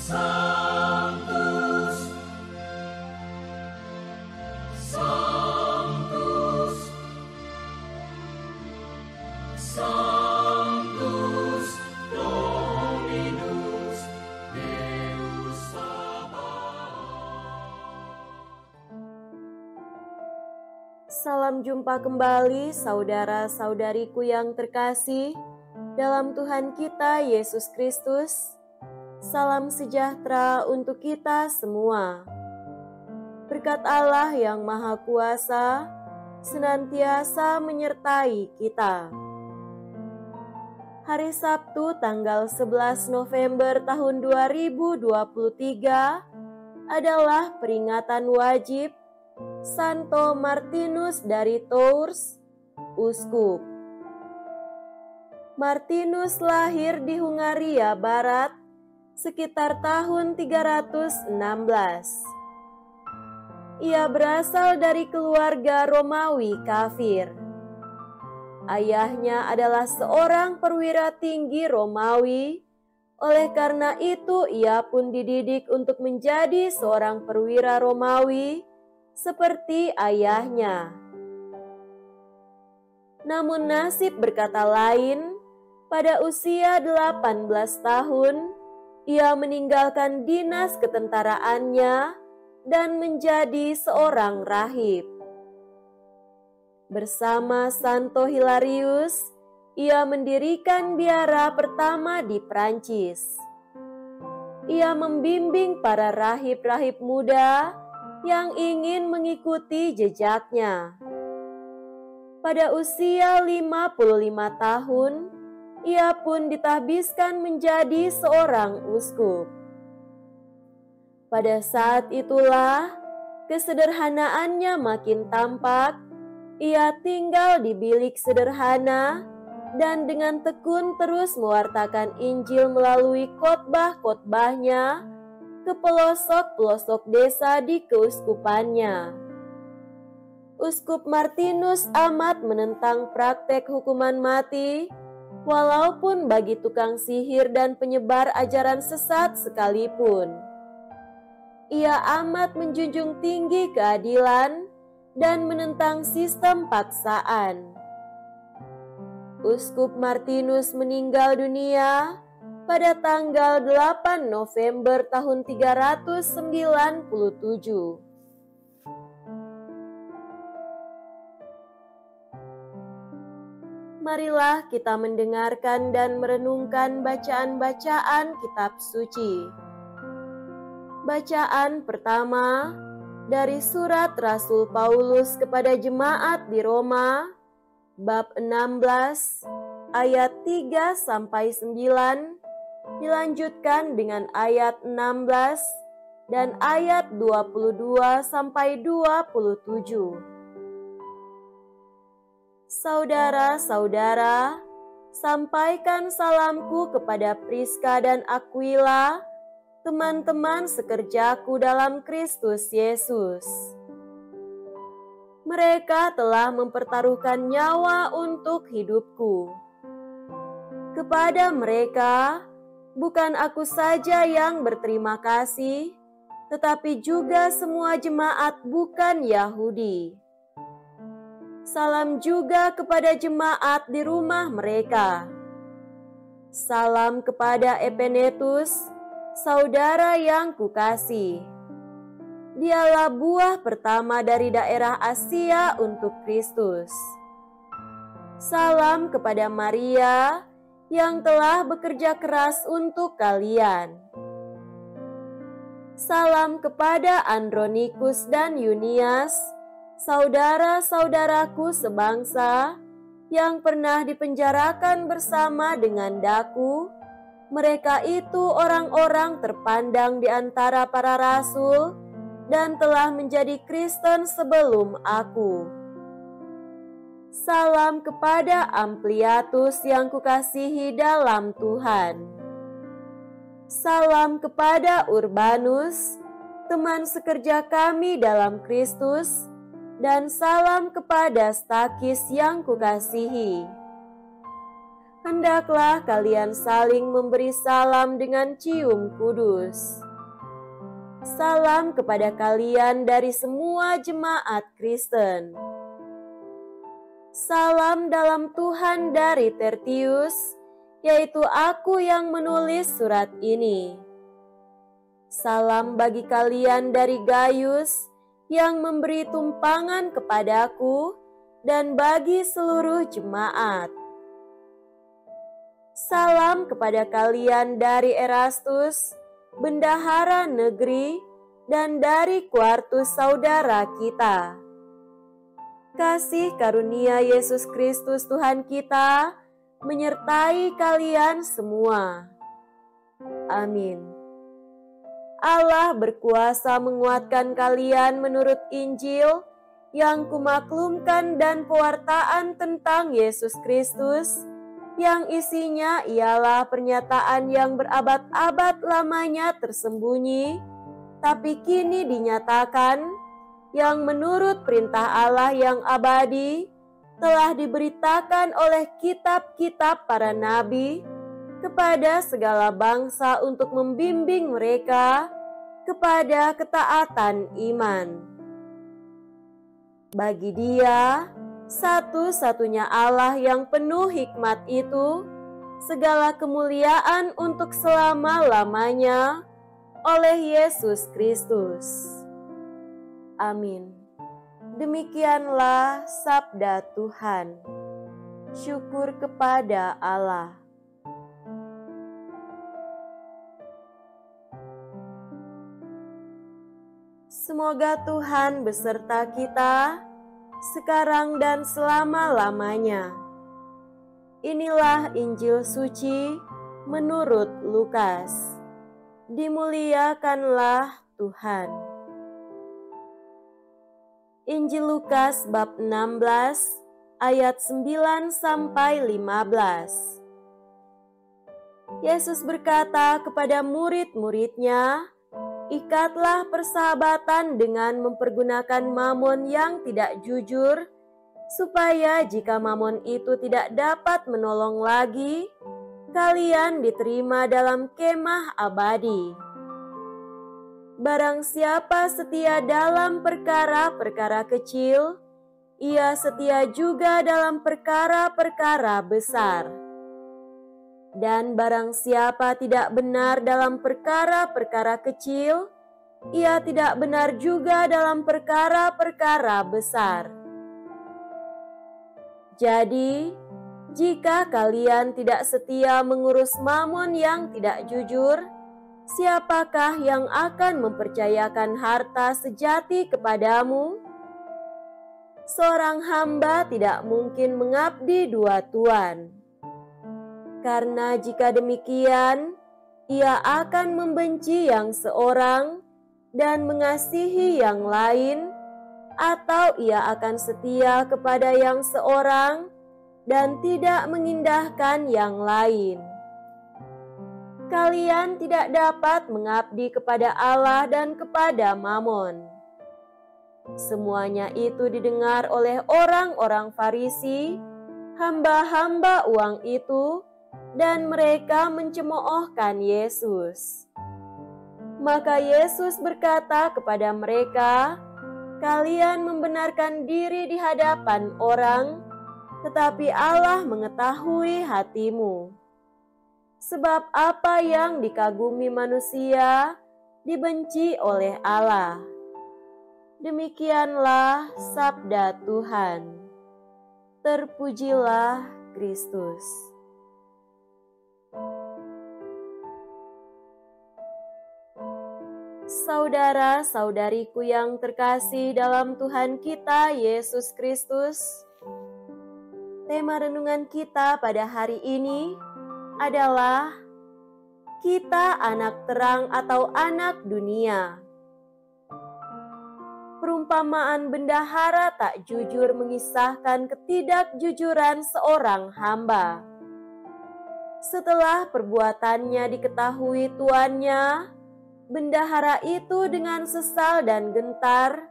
Sanctus, Sanctus, Sanctus Dominus Deus Sabaoth. Salam jumpa kembali saudara-saudariku yang terkasih dalam Tuhan kita Yesus Kristus. Salam sejahtera untuk kita semua. Berkat Allah yang Maha Kuasa senantiasa menyertai kita. Hari Sabtu tanggal 11 November tahun 2023 adalah peringatan wajib Santo Martinus dari Tours, Uskup. Martinus lahir di Hungaria Barat sekitar tahun 316. Ia berasal dari keluarga Romawi kafir. Ayahnya adalah seorang perwira tinggi Romawi, oleh karena itu ia pun dididik untuk menjadi seorang perwira Romawi seperti ayahnya. Namun nasib berkata lain, pada usia 18 tahun, ia meninggalkan dinas ketentaraannya dan menjadi seorang rahib. Bersama Santo Hilarius, ia mendirikan biara pertama di Prancis. Ia membimbing para rahib-rahib muda yang ingin mengikuti jejaknya. Pada usia 55 tahun, ia pun ditahbiskan menjadi seorang uskup. Pada saat itulah kesederhanaannya makin tampak. Ia tinggal di bilik sederhana dan dengan tekun terus mewartakan Injil melalui khotbah-khotbahnya ke pelosok-pelosok desa di keuskupannya. Uskup Martinus amat menentang praktek hukuman mati, walaupun bagi tukang sihir dan penyebar ajaran sesat sekalipun. Ia amat menjunjung tinggi keadilan dan menentang sistem paksaan. Uskup Martinus meninggal dunia pada tanggal 8 November tahun 397. Marilah kita mendengarkan dan merenungkan bacaan-bacaan kitab suci. Bacaan pertama dari surat Rasul Paulus kepada jemaat di Roma, bab 16, ayat 3-9, dilanjutkan dengan ayat 16 dan ayat 22-27. Saudara-saudara, sampaikan salamku kepada Priska dan Aquila, teman-teman sekerjaku dalam Kristus Yesus. Mereka telah mempertaruhkan nyawa untuk hidupku. Kepada mereka, bukan aku saja yang berterima kasih, tetapi juga semua jemaat bukan Yahudi. Salam juga kepada jemaat di rumah mereka. Salam kepada Epenetus, saudara yang kukasih. Dialah buah pertama dari daerah Asia untuk Kristus. Salam kepada Maria yang telah bekerja keras untuk kalian. Salam kepada Andronikus dan Yunias, saudara-saudaraku sebangsa yang pernah dipenjarakan bersama dengan daku. Mereka itu orang-orang terpandang di antara para rasul dan telah menjadi Kristen sebelum aku. Salam kepada Ampliatus yang kukasihi dalam Tuhan. Salam kepada Urbanus, teman sekerja kami dalam Kristus, dan salam kepada Stakis yang kukasihi. hendaklah kalian saling memberi salam dengan cium kudus. Salam kepada kalian dari semua jemaat Kristen. Salam dalam Tuhan dari Tertius, yaitu aku yang menulis surat ini. Salam bagi kalian dari Gaius yang memberi tumpangan kepadaku dan bagi seluruh jemaat. Salam kepada kalian dari Erastus, bendahara negeri, dan dari Quartus saudara kita. Kasih karunia Yesus Kristus Tuhan kita menyertai kalian semua. Amin. Allah berkuasa menguatkan kalian menurut Injil yang kumaklumkan dan pewartaan tentang Yesus Kristus, yang isinya ialah pernyataan yang berabad-abad lamanya tersembunyi, tapi kini dinyatakan, yang menurut perintah Allah yang abadi telah diberitakan oleh kitab-kitab para nabi kepada segala bangsa untuk membimbing mereka kepada ketaatan iman. Bagi Dia, satu-satunya Allah yang penuh hikmat itu, segala kemuliaan untuk selama-lamanya oleh Yesus Kristus. Amin. Demikianlah sabda Tuhan. Syukur kepada Allah. Semoga Tuhan beserta kita sekarang dan selama-lamanya. Inilah Injil suci menurut Lukas. Dimuliakanlah Tuhan. Injil Lukas bab 16 ayat 9 sampai 15. Yesus berkata kepada murid-muridnya, "Ikatlah persahabatan dengan mempergunakan mamon yang tidak jujur, supaya jika mamon itu tidak dapat menolong lagi, kalian diterima dalam kemah abadi. Barang siapa setia dalam perkara-perkara kecil, ia setia juga dalam perkara-perkara besar. Dan barang siapa tidak benar dalam perkara-perkara kecil, ia tidak benar juga dalam perkara-perkara besar. Jadi, jika kalian tidak setia mengurus mamon yang tidak jujur, siapakah yang akan mempercayakan harta sejati kepadamu? Seorang hamba tidak mungkin mengabdi dua tuan. Karena jika demikian, ia akan membenci yang seorang dan mengasihi yang lain, atau ia akan setia kepada yang seorang dan tidak mengindahkan yang lain. Kalian tidak dapat mengabdi kepada Allah dan kepada Mamon." Semuanya itu didengar oleh orang-orang Farisi, hamba-hamba uang itu, dan mereka mencemoohkan Yesus. Maka Yesus berkata kepada mereka, "Kalian membenarkan diri di hadapan orang, tetapi Allah mengetahui hatimu. Sebab apa yang dikagumi manusia, dibenci oleh Allah." Demikianlah sabda Tuhan. Terpujilah Kristus. Saudara-saudariku yang terkasih dalam Tuhan kita Yesus Kristus, tema renungan kita pada hari ini adalah kita anak terang atau anak dunia. Perumpamaan bendahara tak jujur mengisahkan ketidakjujuran seorang hamba. Setelah perbuatannya diketahui tuannya, bendahara itu dengan sesal dan gentar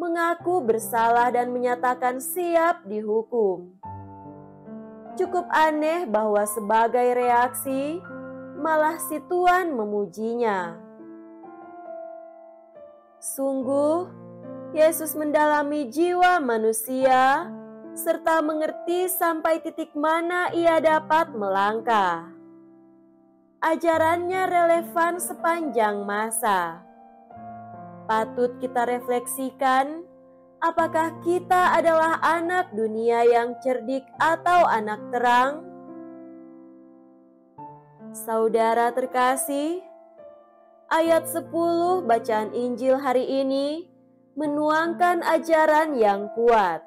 mengaku bersalah dan menyatakan siap dihukum. Cukup aneh bahwa sebagai reaksi, malah si tuan memujinya. Sungguh, Yesus mendalami jiwa manusia serta mengerti sampai titik mana ia dapat melangkah. Ajarannya relevan sepanjang masa. Patut kita refleksikan, apakah kita adalah anak dunia yang cerdik atau anak terang? Saudara terkasih, ayat 10 bacaan Injil hari ini menuangkan ajaran yang kuat.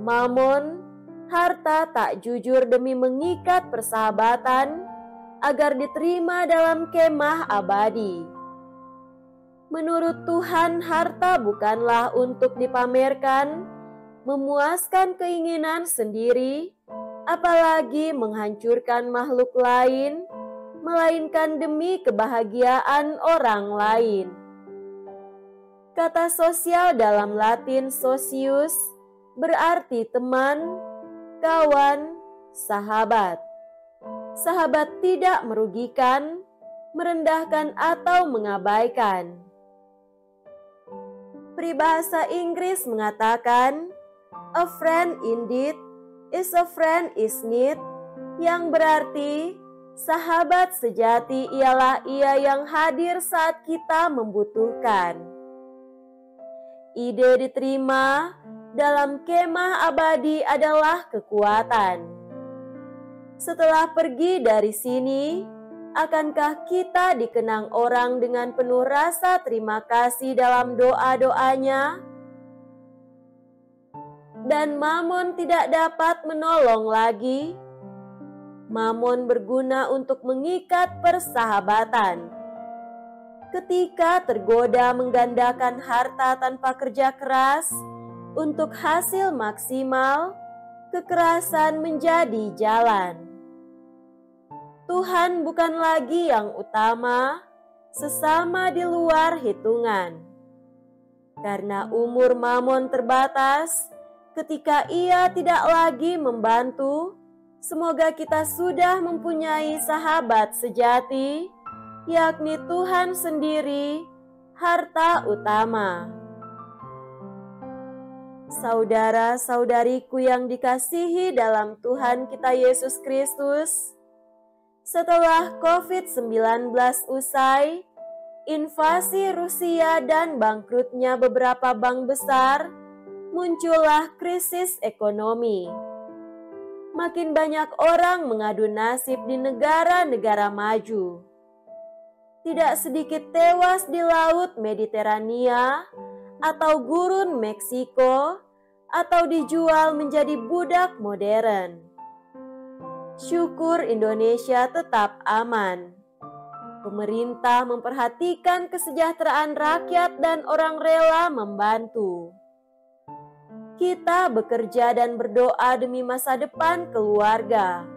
Mamon, harta tak jujur demi mengikat persahabatan agar diterima dalam kemah abadi. Menurut Tuhan, harta bukanlah untuk dipamerkan, memuaskan keinginan sendiri, apalagi menghancurkan makhluk lain, melainkan demi kebahagiaan orang lain. Kata sosial dalam Latin socius berarti teman, kawan, sahabat. Sahabat tidak merugikan, merendahkan atau mengabaikan. Peribahasa Inggris mengatakan, "A friend indeed is a friend isn't," yang berarti sahabat sejati ialah ia yang hadir saat kita membutuhkan. Ide diterima dalam kemah abadi adalah kekuatan. Setelah pergi dari sini, akankah kita dikenang orang dengan penuh rasa terima kasih dalam doa-doanya? Dan Mamon tidak dapat menolong lagi. Mamon berguna untuk mengikat persahabatan. Ketika tergoda menggandakan harta tanpa kerja keras untuk hasil maksimal, kekerasan menjadi jalan. Tuhan bukan lagi yang utama, sesama di luar hitungan. Karena umur Mamon terbatas, ketika ia tidak lagi membantu, semoga kita sudah mempunyai sahabat sejati, yakni Tuhan sendiri, harta utama. Saudara-saudariku yang dikasihi dalam Tuhan kita Yesus Kristus, setelah COVID-19 usai, invasi Rusia dan bangkrutnya beberapa bank besar, muncullah krisis ekonomi. Makin banyak orang mengadu nasib di negara-negara maju. Tidak sedikit tewas di Laut Mediterania atau gurun Meksiko atau dijual menjadi budak modern. Syukur Indonesia tetap aman. Pemerintah memperhatikan kesejahteraan rakyat dan orang rela membantu. Kita bekerja dan berdoa demi masa depan keluarga.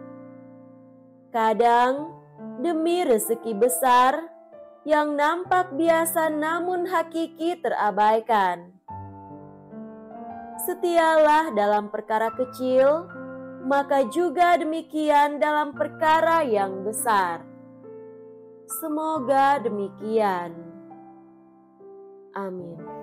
Kadang demi rezeki besar yang nampak biasa namun hakiki terabaikan. Setialah dalam perkara kecil, maka juga demikian dalam perkara yang besar. Semoga demikian. Amin.